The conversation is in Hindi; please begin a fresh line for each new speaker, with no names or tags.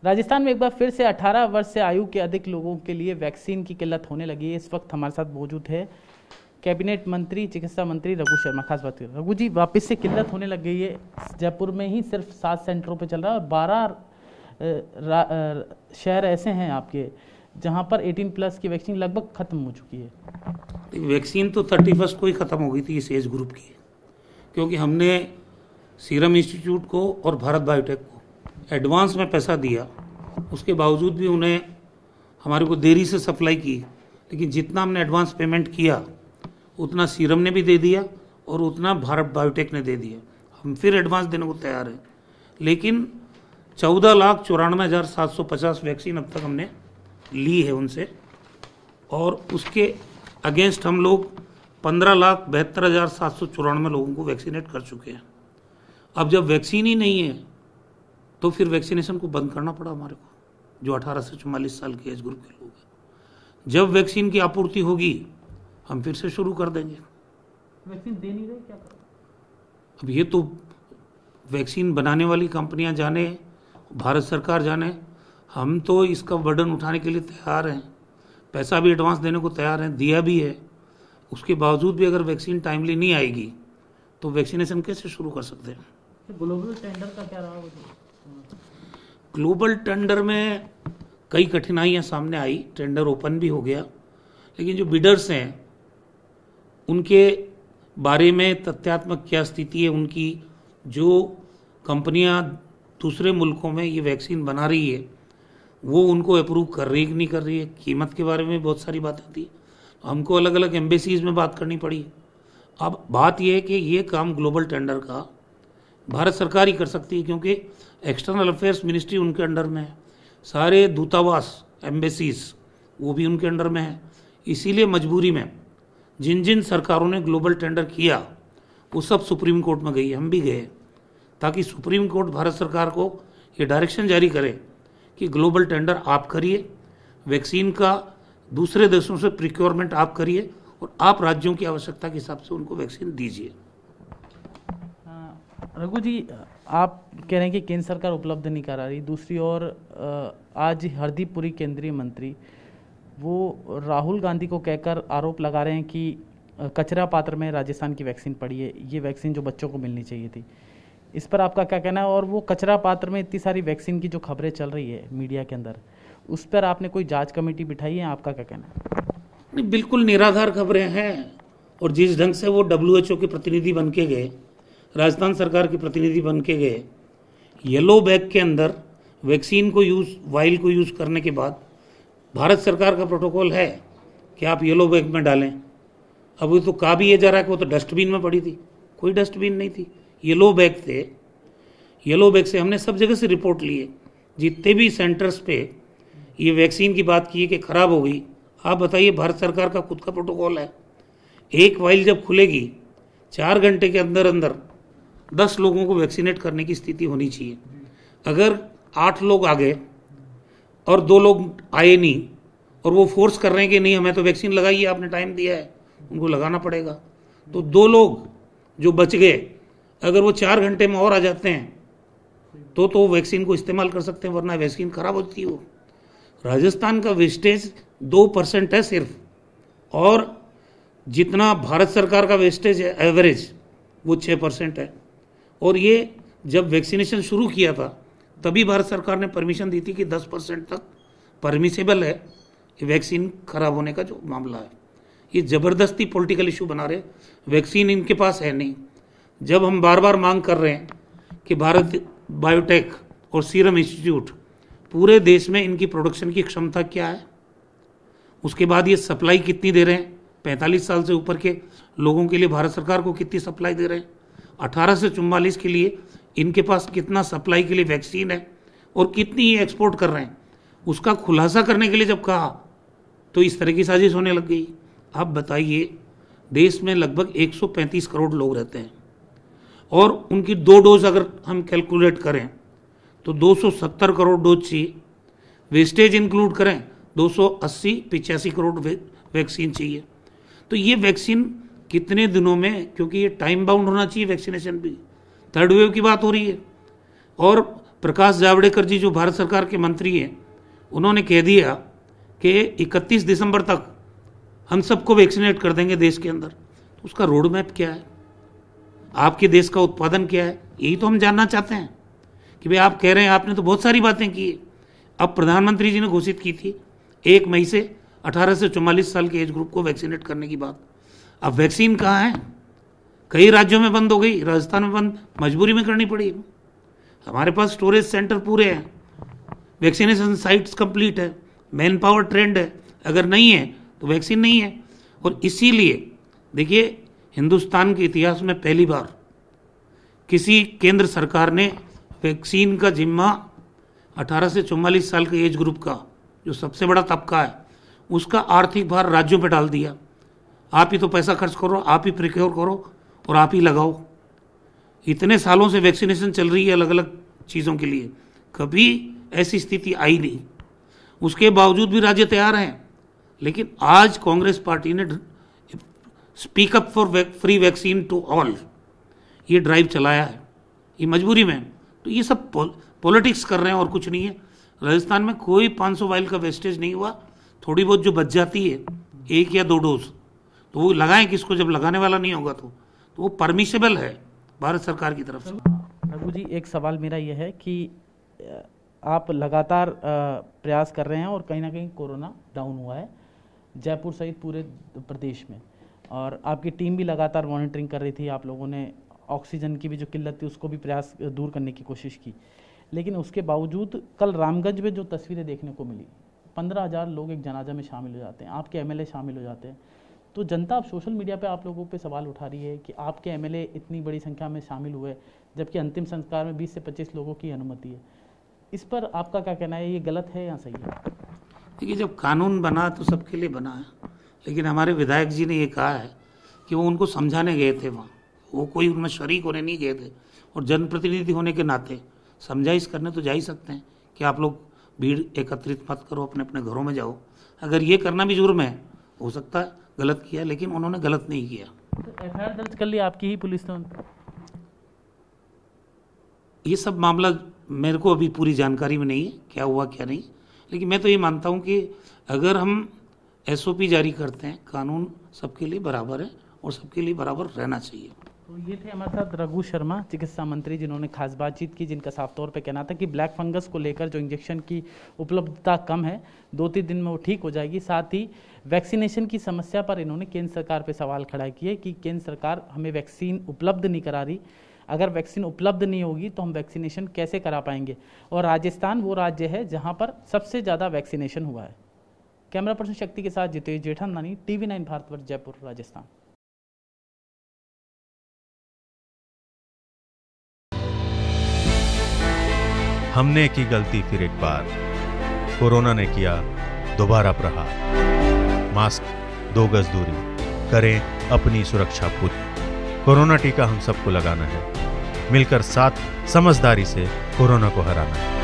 राजस्थान में एक बार फिर से 18 वर्ष से आयु के अधिक लोगों के लिए वैक्सीन की किल्लत होने लगी है। इस वक्त हमारे साथ मौजूद है कैबिनेट मंत्री, चिकित्सा मंत्री रघु शर्मा। खास बात करें रघु जी, वापस से किल्लत होने लग गई है। जयपुर में ही सिर्फ 7 सेंटरों पे चल रहा है और 12 शहर ऐसे हैं आपके जहां पर 18+ की वैक्सीन लगभग खत्म हो चुकी है।
वैक्सीन तो 31 को ही ख़त्म हो गई थी इस एज ग्रुप की, क्योंकि हमने सीरम इंस्टीट्यूट को और भारत बायोटेक को एडवांस में पैसा दिया। उसके बावजूद भी उन्हें हमारे को देरी से सप्लाई की, लेकिन जितना हमने एडवांस पेमेंट किया उतना सीरम ने भी दे दिया और उतना भारत बायोटेक ने दे दिया। हम फिर एडवांस देने को तैयार हैं, लेकिन 14,94,750 वैक्सीन अब तक हमने ली है उनसे, और उसके अगेंस्ट हम लोग 15,72,794 लोगों को वैक्सीनेट कर चुके हैं। अब जब वैक्सीन ही नहीं है तो फिर वैक्सीनेशन को बंद करना पड़ा हमारे को, जो 18 से 44 साल के एज ग्रुप के लोग हैं। जब वैक्सीन की आपूर्ति होगी हम फिर से शुरू कर देंगे।
वैक्सीन दे नहीं रहे, क्या करें?
अब ये तो वैक्सीन बनाने वाली कंपनियां जाने, भारत सरकार जाने। हम तो इसका बर्डन उठाने के लिए तैयार हैं, पैसा भी एडवांस देने को तैयार हैं, दिया भी है। उसके बावजूद भी अगर वैक्सीन टाइमली नहीं आएगी तो वैक्सीनेशन कैसे शुरू कर सकते हैं?
ग्लोबल टेंडर का क्या रहा?
ग्लोबल टेंडर में कई कठिनाइयां सामने आई। टेंडर ओपन भी हो गया, लेकिन जो बिडर्स हैं उनके बारे में तथ्यात्मक क्या स्थिति है उनकी, जो कंपनियां दूसरे मुल्कों में ये वैक्सीन बना रही है वो उनको अप्रूव कर रही है कि नहीं कर रही है, कीमत के बारे में बहुत सारी बातें थी। हमको अलग अलग एम्बेसीज में बात करनी पड़ी। अब बात यह है कि ये काम ग्लोबल टेंडर का भारत सरकार ही कर सकती है, क्योंकि एक्सटर्नल अफेयर्स मिनिस्ट्री उनके अंडर में है, सारे दूतावास एम्बेसीज वो भी उनके अंडर में है। इसीलिए मजबूरी में जिन जिन सरकारों ने ग्लोबल टेंडर किया वो सब सुप्रीम कोर्ट में गई, हम भी गए, ताकि सुप्रीम कोर्ट भारत सरकार को ये डायरेक्शन जारी करे कि ग्लोबल टेंडर आप करिए, वैक्सीन का दूसरे देशों से प्रिक्योरमेंट आप करिए और आप राज्यों की आवश्यकता के हिसाब से उनको वैक्सीन दीजिए।
रघु जी, आप कह रहे हैं कि केंद्र सरकार उपलब्ध नहीं करा रही, दूसरी ओर आज हरदीप पुरी केंद्रीय मंत्री वो राहुल गांधी को कहकर आरोप लगा रहे हैं कि कचरा पात्र में राजस्थान की वैक्सीन पड़ी है, ये वैक्सीन जो बच्चों को मिलनी चाहिए थी। इस पर आपका क्या कहना है? और वो कचरा पात्र में इतनी सारी वैक्सीन की जो खबरें चल रही है मीडिया के अंदर, उस पर आपने कोई जांच कमेटी बिठाई है? आपका क्या कहना है?
नहीं, बिल्कुल निराधार खबरें हैं। और जिस ढंग से वो WHO के प्रतिनिधि बन के गए, राजस्थान सरकार के प्रतिनिधि बन के गए, येलो बैग के अंदर वैक्सीन को वाइल को यूज़ करने के बाद भारत सरकार का प्रोटोकॉल है कि आप येलो बैग में डालें। अब वो तो कहा भी ये जा रहा है कि वो तो डस्टबिन में पड़ी थी, कोई डस्टबिन नहीं थी, येलो बैग थे। येलो बैग से हमने सब जगह से रिपोर्ट लिए, जितने भी सेंटर्स पे ये वैक्सीन की बात की है कि ख़राब हो गई। आप बताइए, भारत सरकार का खुद का प्रोटोकॉल है, एक वाइल जब खुलेगी 4 घंटे के अंदर अंदर 10 लोगों को वैक्सीनेट करने की स्थिति होनी चाहिए। अगर 8 लोग आ गए और 2 लोग आए नहीं और वो फोर्स कर रहे हैं कि नहीं हमें तो वैक्सीन लगाइए, आपने टाइम दिया है, उनको लगाना पड़ेगा, तो 2 लोग जो बच गए अगर वो 4 घंटे में और आ जाते हैं तो वैक्सीन को इस्तेमाल कर सकते हैं, वरना वैक्सीन खराब होती है। वो राजस्थान का वेस्टेज 2% है सिर्फ, और जितना भारत सरकार का वेस्टेज है एवरेज वो 6% है। और ये जब वैक्सीनेशन शुरू किया था तभी भारत सरकार ने परमिशन दी थी कि 10% तक परमिसेबल है वैक्सीन खराब होने का जो मामला है। ये ज़बरदस्ती पॉलिटिकल इशू बना रहे, वैक्सीन इनके पास है नहीं। जब हम बार बार मांग कर रहे हैं कि भारत बायोटेक और सीरम इंस्टीट्यूट पूरे देश में इनकी प्रोडक्शन की क्षमता क्या है, उसके बाद ये सप्लाई कितनी दे रहे हैं, 45 साल से ऊपर के लोगों के लिए भारत सरकार को कितनी सप्लाई दे रहे हैं, 18 से 44 के लिए इनके पास कितना सप्लाई के लिए वैक्सीन है और कितनी ये एक्सपोर्ट कर रहे हैं, उसका खुलासा करने के लिए जब कहा तो इस तरह की साजिश होने लग गई। आप बताइए, देश में लगभग 135 करोड़ लोग रहते हैं और उनकी 2 डोज अगर हम कैलकुलेट करें तो 270 करोड़ डोज चाहिए, वेस्टेज इंक्लूड करें 280-85 करोड़ वैक्सीन चाहिए। तो ये वैक्सीन कितने दिनों में, क्योंकि ये टाइम बाउंड होना चाहिए वैक्सीनेशन भी, 3rd वेव की बात हो रही है और प्रकाश जावड़ेकर जी जो भारत सरकार के मंत्री हैं, उन्होंने कह दिया कि 31 दिसंबर तक हम सबको वैक्सीनेट कर देंगे देश के अंदर। तो उसका रोड मैप क्या है, आपके देश का उत्पादन क्या है, यही तो हम जानना चाहते हैं कि भाई आप कह रहे हैं, आपने तो बहुत सारी बातें की। अब प्रधानमंत्री जी ने घोषित की थी 1 मई से 18 से 44 साल के एज ग्रुप को वैक्सीनेट करने की बात। अब वैक्सीन कहाँ है? कई राज्यों में बंद हो गई, राजस्थान में बंद, मजबूरी में करनी पड़ी। हमारे पास स्टोरेज सेंटर पूरे हैं, वैक्सीनेशन साइट्स कंप्लीट है, मैन पावर ट्रेंड है, अगर नहीं है तो वैक्सीन नहीं है। और इसीलिए देखिए, हिंदुस्तान के इतिहास में पहली बार किसी केंद्र सरकार ने वैक्सीन का जिम्मा 18 से 44 साल के एज ग्रुप का, जो सबसे बड़ा तबका है, उसका आर्थिक भार राज्यों पर डाल दिया। आप ही तो पैसा खर्च करो, आप ही प्रिक्योर करो और आप ही लगाओ। इतने सालों से वैक्सीनेशन चल रही है अलग अलग चीज़ों के लिए, कभी ऐसी स्थिति आई नहीं। उसके बावजूद भी राज्य तैयार हैं, लेकिन आज कांग्रेस पार्टी ने speak up for free vaccine to all ये ड्राइव चलाया है, ये मजबूरी में। तो ये सब पॉलिटिक्स कर रहे हैं और कुछ नहीं है। राजस्थान में कोई 500 वाइल का वेस्टेज नहीं हुआ। थोड़ी बहुत जो बच जाती है 1 या 2 डोज, तो वो लगाएं किसको, जब लगाने वाला नहीं होगा तो वो परमिशेबल है भारत सरकार की तरफ से।
रघु जी, एक सवाल मेरा यह है कि आप लगातार प्रयास कर रहे हैं और कहीं ना कहीं कोरोना डाउन हुआ है जयपुर सहित पूरे प्रदेश में, और आपकी टीम भी लगातार मॉनिटरिंग कर रही थी। आप लोगों ने ऑक्सीजन की भी जो किल्लत थी उसको भी प्रयास दूर करने की कोशिश की, लेकिन उसके बावजूद कल रामगंज में जो तस्वीरें देखने को मिली, 15,000 लोग एक जनाजा में शामिल हो जाते हैं, आपके एमएलए शामिल हो जाते हैं, तो जनता अब सोशल मीडिया पे आप लोगों पे सवाल उठा रही है कि आपके एमएलए इतनी बड़ी संख्या में शामिल हुए, जबकि अंतिम संस्कार में 20 से 25 लोगों की अनुमति है। इस पर आपका क्या कहना है, ये गलत है या सही है?
देखिए, जब कानून बना तो सबके लिए बना है, लेकिन हमारे विधायक जी ने ये कहा है कि वो उनको समझाने गए थे वहाँ, वो कोई उनमें शरीक होने नहीं गए थे, और जनप्रतिनिधि होने के नाते समझाइश करने तो जा ही सकते हैं कि आप लोग भीड़ एकत्रित मत करो, अपने अपने घरों में जाओ। अगर ये करना भी जुर्म है, हो सकता है गलत किया, लेकिन उन्होंने गलत नहीं किया।
तो एफआईआर दर्ज कर लिया आपकी ही पुलिस ने?
ये सब मामला मेरे को अभी पूरी जानकारी में नहीं है क्या हुआ क्या नहीं, लेकिन मैं तो ये मानता हूँ कि अगर हम एसओपी जारी करते हैं, कानून सबके लिए बराबर है और सबके लिए बराबर रहना चाहिए।
तो ये थे हमारे साथ रघु शर्मा, चिकित्सा मंत्री, जिन्होंने खास बातचीत की, जिनका साफ तौर पे कहना था कि ब्लैक फंगस को लेकर जो इंजेक्शन की उपलब्धता कम है, 2-3 दिन में वो ठीक हो जाएगी। साथ ही वैक्सीनेशन की समस्या पर इन्होंने केंद्र सरकार पे सवाल खड़ा किए कि केंद्र सरकार हमें वैक्सीन उपलब्ध नहीं करा रही, अगर वैक्सीन उपलब्ध नहीं होगी तो हम वैक्सीनेशन कैसे करा पाएंगे। और राजस्थान वो राज्य है जहाँ पर सबसे ज़्यादा वैक्सीनेशन हुआ है। कैमरा पर्सन शक्ति के साथ जितेश जेठानी, TV9 भारतवर्ष, जयपुर, राजस्थान।
हमने की गलती फिर एक बार, कोरोना ने किया दोबारा प्रहार। मास्क, 2 गज दूरी, करें अपनी सुरक्षा पूरी। कोरोना टीका हम सबको लगाना है, मिलकर साथ समझदारी से कोरोना को हराना है।